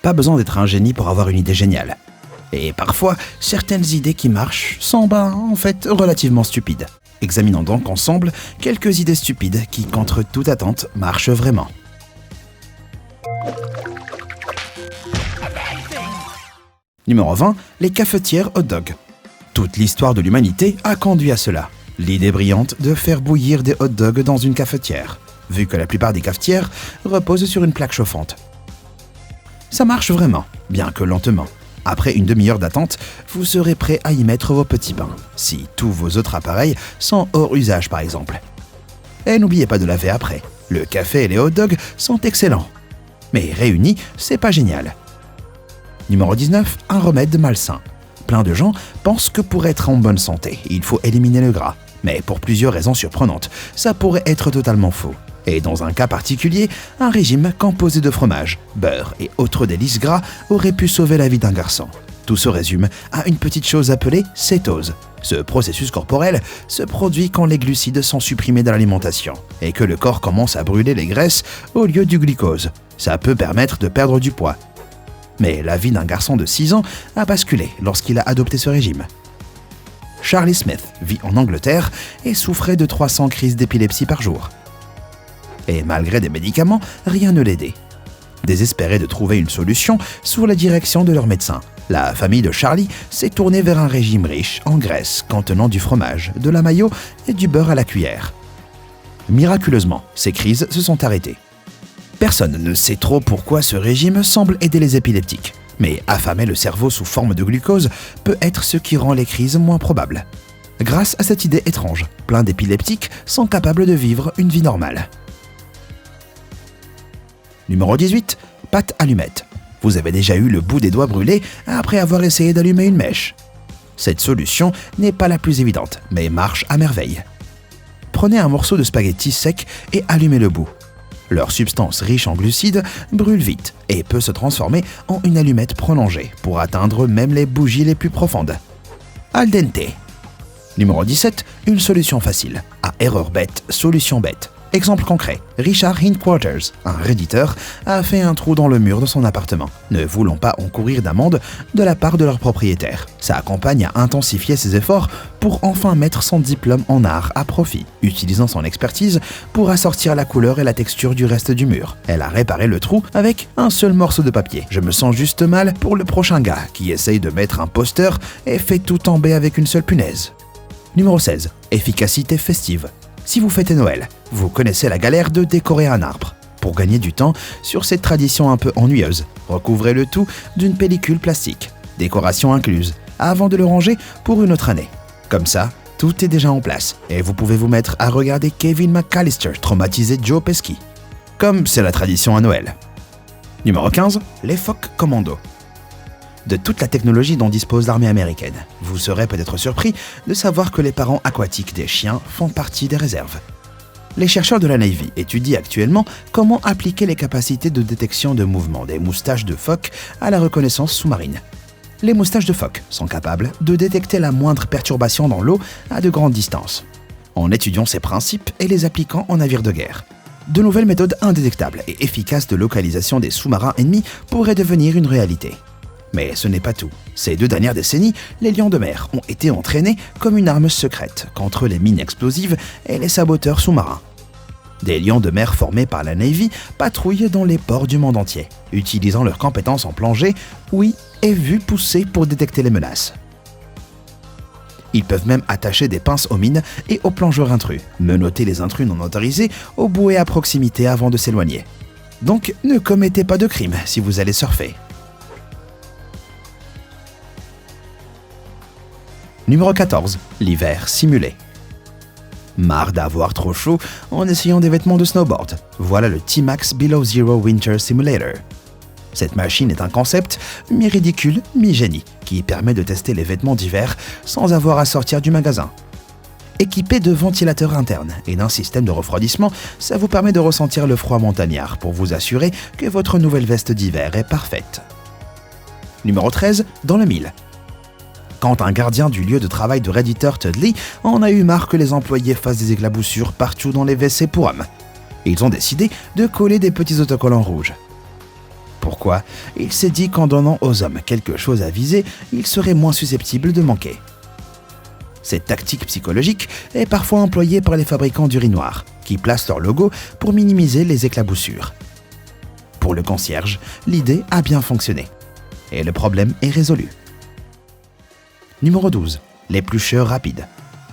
Pas besoin d'être un génie pour avoir une idée géniale. Et parfois, certaines idées qui marchent sont, en fait, relativement stupides. Examinons donc ensemble quelques idées stupides qui, contre toute attente, marchent vraiment. Numéro 20, les cafetières hot dog. Toute l'histoire de l'humanité a conduit à cela. L'idée brillante de faire bouillir des hot dogs dans une cafetière, vu que la plupart des cafetières reposent sur une plaque chauffante. Ça marche vraiment, bien que lentement. Après une demi-heure d'attente, vous serez prêt à y mettre vos petits pains, si tous vos autres appareils sont hors usage par exemple. Et n'oubliez pas de laver après. Le café et les hot dogs sont excellents. Mais réunis, c'est pas génial. Numéro 19, un remède malsain. Plein de gens pensent que pour être en bonne santé, il faut éliminer le gras. Mais pour plusieurs raisons surprenantes, ça pourrait être totalement faux. Et dans un cas particulier, un régime composé de fromage, beurre et autres délices gras aurait pu sauver la vie d'un garçon. Tout se résume à une petite chose appelée cétose. Ce processus corporel se produit quand les glucides sont supprimés de l'alimentation et que le corps commence à brûler les graisses au lieu du glucose. Ça peut permettre de perdre du poids. Mais la vie d'un garçon de 6 ans a basculé lorsqu'il a adopté ce régime. Charlie Smith vit en Angleterre et souffrait de 300 crises d'épilepsie par jour. Et malgré des médicaments, rien ne l'aidait. Désespérés de trouver une solution sous la direction de leur médecin, la famille de Charlie s'est tournée vers un régime riche en graisse contenant du fromage, de la mayo et du beurre à la cuillère. Miraculeusement, ces crises se sont arrêtées. Personne ne sait trop pourquoi ce régime semble aider les épileptiques, mais affamer le cerveau sous forme de glucose peut être ce qui rend les crises moins probables. Grâce à cette idée étrange, plein d'épileptiques sont capables de vivre une vie normale. Numéro 18, pâte allumette. Vous avez déjà eu le bout des doigts brûlés après avoir essayé d'allumer une mèche. Cette solution n'est pas la plus évidente, mais marche à merveille. Prenez un morceau de spaghetti sec et allumez le bout. Leur substance riche en glucides brûle vite et peut se transformer en une allumette prolongée pour atteindre même les bougies les plus profondes. Al dente. Numéro 17, une solution facile. À erreur bête, solution bête. Exemple concret, Richard Hindquarters, un redditeur, a fait un trou dans le mur de son appartement, ne voulant pas encourir d'amende de la part de leur propriétaire. Sa compagne a intensifié ses efforts pour enfin mettre son diplôme en art à profit, utilisant son expertise pour assortir la couleur et la texture du reste du mur. Elle a réparé le trou avec un seul morceau de papier. Je me sens juste mal pour le prochain gars qui essaye de mettre un poster et fait tout tomber avec une seule punaise. Numéro 16, efficacité festive. Si vous fêtez Noël, vous connaissez la galère de décorer un arbre. Pour gagner du temps sur cette tradition un peu ennuyeuse, recouvrez le tout d'une pellicule plastique, décoration incluse, avant de le ranger pour une autre année. Comme ça, tout est déjà en place et vous pouvez vous mettre à regarder Kevin McAllister traumatiser Joe Pesci. Comme c'est la tradition à Noël. Numéro 15, les phoques commando. De toute la technologie dont dispose l'armée américaine, vous serez peut-être surpris de savoir que les parents aquatiques des chiens font partie des réserves. Les chercheurs de la Navy étudient actuellement comment appliquer les capacités de détection de mouvement des moustaches de phoque à la reconnaissance sous-marine. Les moustaches de phoque sont capables de détecter la moindre perturbation dans l'eau à de grandes distances. En étudiant ces principes et les appliquant en navire de guerre, de nouvelles méthodes indétectables et efficaces de localisation des sous-marins ennemis pourraient devenir une réalité. Mais ce n'est pas tout. Ces 2 dernières décennies, les lions de mer ont été entraînés comme une arme secrète contre les mines explosives et les saboteurs sous-marins. Des lions de mer formés par la Navy patrouillent dans les ports du monde entier, utilisant leurs compétences en plongée, ouïe et vue poussée pour détecter les menaces. Ils peuvent même attacher des pinces aux mines et aux plongeurs intrus, menotter les intrus non autorisés aux bouées à proximité avant de s'éloigner. Donc ne commettez pas de crime si vous allez surfer. Numéro 14, l'hiver simulé. Marre d'avoir trop chaud en essayant des vêtements de snowboard. Voilà le T-Max Below Zero Winter Simulator. Cette machine est un concept mi-ridicule, mi-génie, qui permet de tester les vêtements d'hiver sans avoir à sortir du magasin. Équipé de ventilateurs internes et d'un système de refroidissement, ça vous permet de ressentir le froid montagnard pour vous assurer que votre nouvelle veste d'hiver est parfaite. Numéro 13, dans le mille. Quand un gardien du lieu de travail de redditeur Tudley en a eu marre que les employés fassent des éclaboussures partout dans les WC pour hommes. Ils ont décidé de coller des petits autocollants rouges. Pourquoi ? Il s'est dit qu'en donnant aux hommes quelque chose à viser, ils seraient moins susceptibles de manquer. Cette tactique psychologique est parfois employée par les fabricants d'urinoirs, qui placent leur logo pour minimiser les éclaboussures. Pour le concierge, l'idée a bien fonctionné. Et le problème est résolu. Numéro 12. L'éplucheur rapide.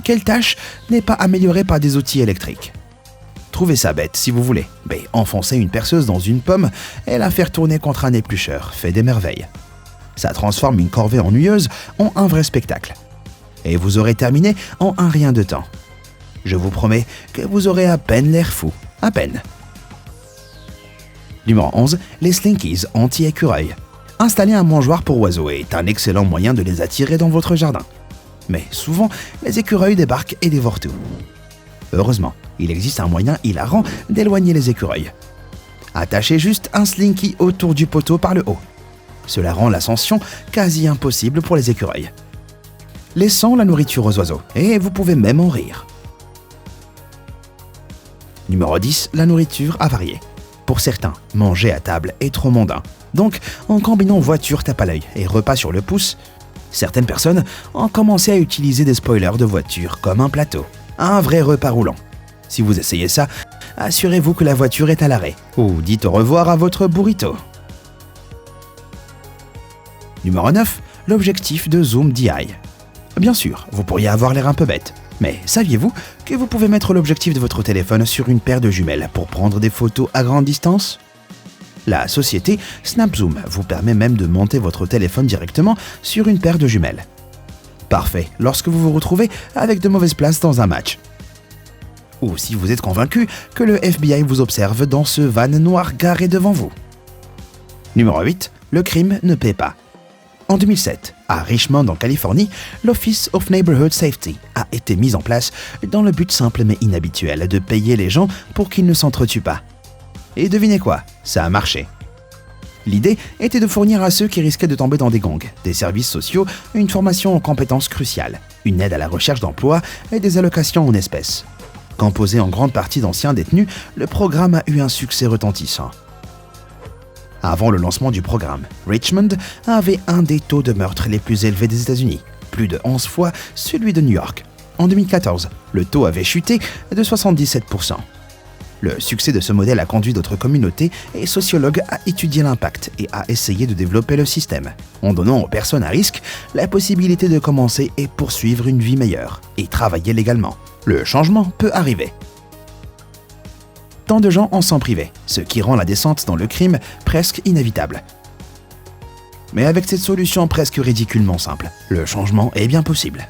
Quelle tâche n'est pas améliorée par des outils électriques ? Trouvez ça bête si vous voulez, mais enfoncer une perceuse dans une pomme et la faire tourner contre un éplucheur fait des merveilles. Ça transforme une corvée ennuyeuse en un vrai spectacle. Et vous aurez terminé en un rien de temps. Je vous promets que vous aurez à peine l'air fou, à peine. Numéro 11. Les Slinkies anti-écureuil. Installer un mangeoire pour oiseaux est un excellent moyen de les attirer dans votre jardin. Mais souvent, les écureuils débarquent et dévorent tout. Heureusement, il existe un moyen hilarant d'éloigner les écureuils. Attachez juste un Slinky autour du poteau par le haut. Cela rend l'ascension quasi impossible pour les écureuils. Laissons la nourriture aux oiseaux, et vous pouvez même en rire. Numéro 10. La nourriture avariée. Pour certains, manger à table est trop mondain. Donc, en combinant voiture tape à l'œil et repas sur le pouce, certaines personnes ont commencé à utiliser des spoilers de voiture comme un plateau. Un vrai repas roulant. Si vous essayez ça, assurez-vous que la voiture est à l'arrêt, ou dites au revoir à votre burrito. Numéro 9. L'objectif de zoom DI. Bien sûr, vous pourriez avoir l'air un peu bête, mais saviez-vous que vous pouvez mettre l'objectif de votre téléphone sur une paire de jumelles pour prendre des photos à grande distance ? La société SnapZoom vous permet même de monter votre téléphone directement sur une paire de jumelles. Parfait lorsque vous vous retrouvez avec de mauvaises places dans un match. Ou si vous êtes convaincu que le FBI vous observe dans ce van noir garé devant vous. Numéro 8. Le crime ne paie pas. En 2007, à Richmond en Californie, l'Office of Neighborhood Safety a été mis en place dans le but simple mais inhabituel de payer les gens pour qu'ils ne s'entretuent pas. Et devinez quoi, ça a marché. L'idée était de fournir à ceux qui risquaient de tomber dans des gangs, des services sociaux, une formation en compétences cruciales, une aide à la recherche d'emploi et des allocations en espèces. Composé en grande partie d'anciens détenus, le programme a eu un succès retentissant. Avant le lancement du programme, Richmond avait un des taux de meurtre les plus élevés des États-Unis, plus de 11 fois celui de New York. En 2014, le taux avait chuté de 77%. Le succès de ce modèle a conduit d'autres communautés et sociologues à étudier l'impact et à essayer de développer le système, en donnant aux personnes à risque la possibilité de commencer et poursuivre une vie meilleure, et travailler légalement. Le changement peut arriver. Tant de gens en sont privés, ce qui rend la descente dans le crime presque inévitable. Mais avec cette solution presque ridiculement simple, le changement est bien possible.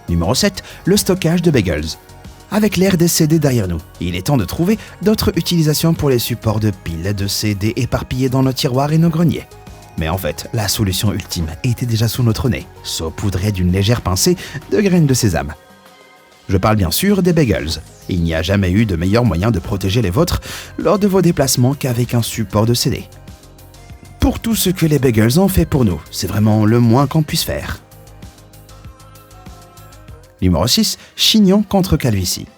Numéro 7. Le stockage de bagels. Avec l'ère des CD derrière nous, il est temps de trouver d'autres utilisations pour les supports de piles de CD éparpillés dans nos tiroirs et nos greniers. Mais en fait, la solution ultime était déjà sous notre nez, saupoudrée d'une légère pincée de graines de sésame. Je parle bien sûr des bagels. Il n'y a jamais eu de meilleur moyen de protéger les vôtres lors de vos déplacements qu'avec un support de CD. Pour tout ce que les bagels ont fait pour nous, c'est vraiment le moins qu'on puisse faire. Numéro 6. Chignon contre calvitie.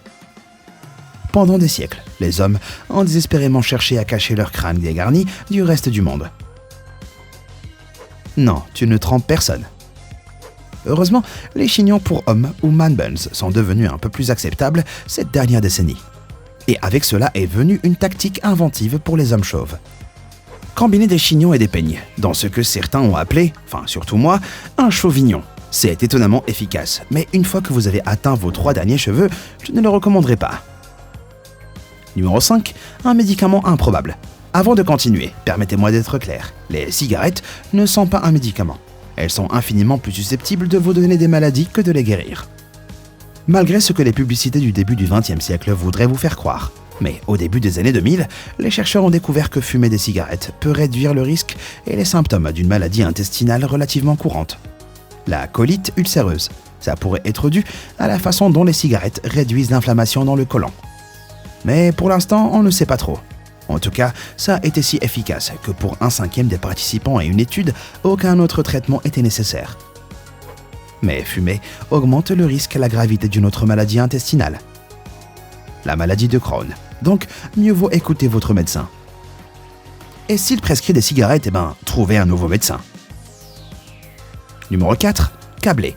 Pendant des siècles, les hommes ont désespérément cherché à cacher leur crâne dégarni du reste du monde. Non, tu ne trompes personne. Heureusement, les chignons pour hommes ou man buns sont devenus un peu plus acceptables cette dernière décennie. Et avec cela est venue une tactique inventive pour les hommes chauves. Combiner des chignons et des peignes, dans ce que certains ont appelé, enfin surtout moi, un chauvignon. C'est étonnamment efficace, mais une fois que vous avez atteint vos 3 derniers cheveux, je ne le recommanderais pas. Numéro 5. Un médicament improbable. Avant de continuer, permettez-moi d'être clair, les cigarettes ne sont pas un médicament. Elles sont infiniment plus susceptibles de vous donner des maladies que de les guérir. Malgré ce que les publicités du début du XXe siècle voudraient vous faire croire. Mais au début des années 2000, les chercheurs ont découvert que fumer des cigarettes peut réduire le risque et les symptômes d'une maladie intestinale relativement courante. La colite ulcéreuse. Ça pourrait être dû à la façon dont les cigarettes réduisent l'inflammation dans le côlon. Mais pour l'instant, on ne sait pas trop. En tout cas, ça a été si efficace que pour 1/5 des participants à une étude, aucun autre traitement était nécessaire. Mais fumer augmente le risque et la gravité d'une autre maladie intestinale. La maladie de Crohn. Donc, mieux vaut écouter votre médecin. Et s'il prescrit des cigarettes, trouvez un nouveau médecin. Numéro 4. Câbler.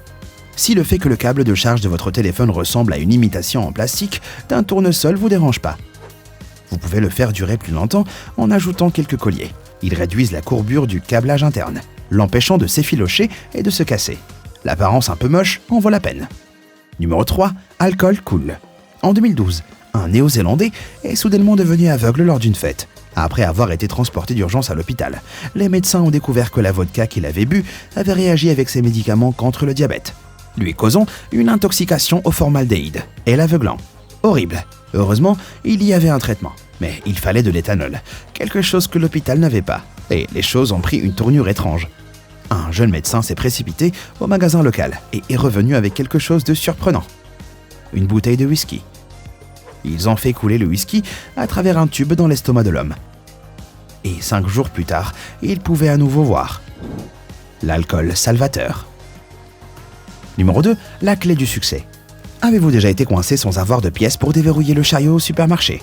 Si le fait que le câble de charge de votre téléphone ressemble à une imitation en plastique d'un tournesol vous dérange pas. Vous pouvez le faire durer plus longtemps en ajoutant quelques colliers. Ils réduisent la courbure du câblage interne, l'empêchant de s'effilocher et de se casser. L'apparence un peu moche en vaut la peine. Numéro 3. Alcool cool. En 2012, un Néo-Zélandais est soudainement devenu aveugle lors d'une fête. Après avoir été transporté d'urgence à l'hôpital, les médecins ont découvert que la vodka qu'il avait bu avait réagi avec ses médicaments contre le diabète, lui causant une intoxication au formaldéhyde et l'aveuglant. Horrible. Heureusement, il y avait un traitement, mais il fallait de l'éthanol, quelque chose que l'hôpital n'avait pas, et les choses ont pris une tournure étrange. Un jeune médecin s'est précipité au magasin local et est revenu avec quelque chose de surprenant. Une bouteille de whisky. Ils ont fait couler le whisky à travers un tube dans l'estomac de l'homme. Et 5 jours plus tard, il pouvait à nouveau voir. L'alcool salvateur. Numéro 2. La clé du succès. Avez-vous déjà été coincé sans avoir de pièces pour déverrouiller le chariot au supermarché ?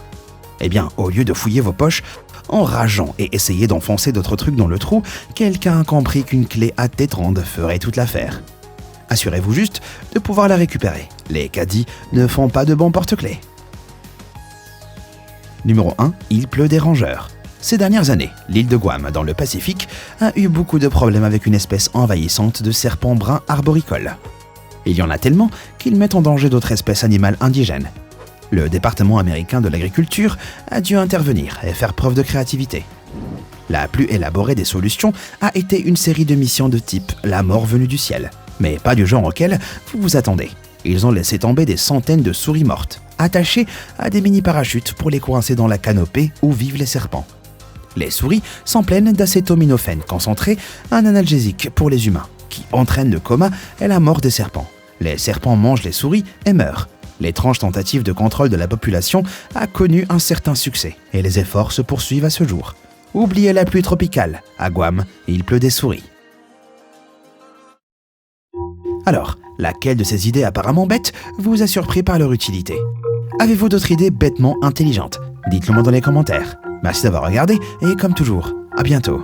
Eh bien, au lieu de fouiller vos poches, en rageant et essayer d'enfoncer d'autres trucs dans le trou, quelqu'un a compris qu'une clé à tête ronde ferait toute l'affaire. Assurez-vous juste de pouvoir la récupérer. Les caddies ne font pas de bons porte-clés. Numéro 1. Il pleut des rongeurs. Ces dernières années, l'île de Guam, dans le Pacifique, a eu beaucoup de problèmes avec une espèce envahissante de serpents bruns arboricoles. Il y en a tellement qu'ils mettent en danger d'autres espèces animales indigènes. Le département américain de l'agriculture a dû intervenir et faire preuve de créativité. La plus élaborée des solutions a été une série de missions de type « La mort venue du ciel », mais pas du genre auquel vous vous attendez. Ils ont laissé tomber des centaines de souris mortes, attachées à des mini-parachutes pour les coincer dans la canopée où vivent les serpents. Les souris s'en plaignent d'acétaminophène concentré, un analgésique pour les humains, qui entraîne le coma et la mort des serpents. Les serpents mangent les souris et meurent. L'étrange tentative de contrôle de la population a connu un certain succès et les efforts se poursuivent à ce jour. Oubliez la pluie tropicale, à Guam, il pleut des souris. Alors, laquelle de ces idées apparemment bêtes vous a surpris par leur utilité ? Avez-vous d'autres idées bêtement intelligentes ? Dites-le moi dans les commentaires. Merci d'avoir regardé et comme toujours, à bientôt.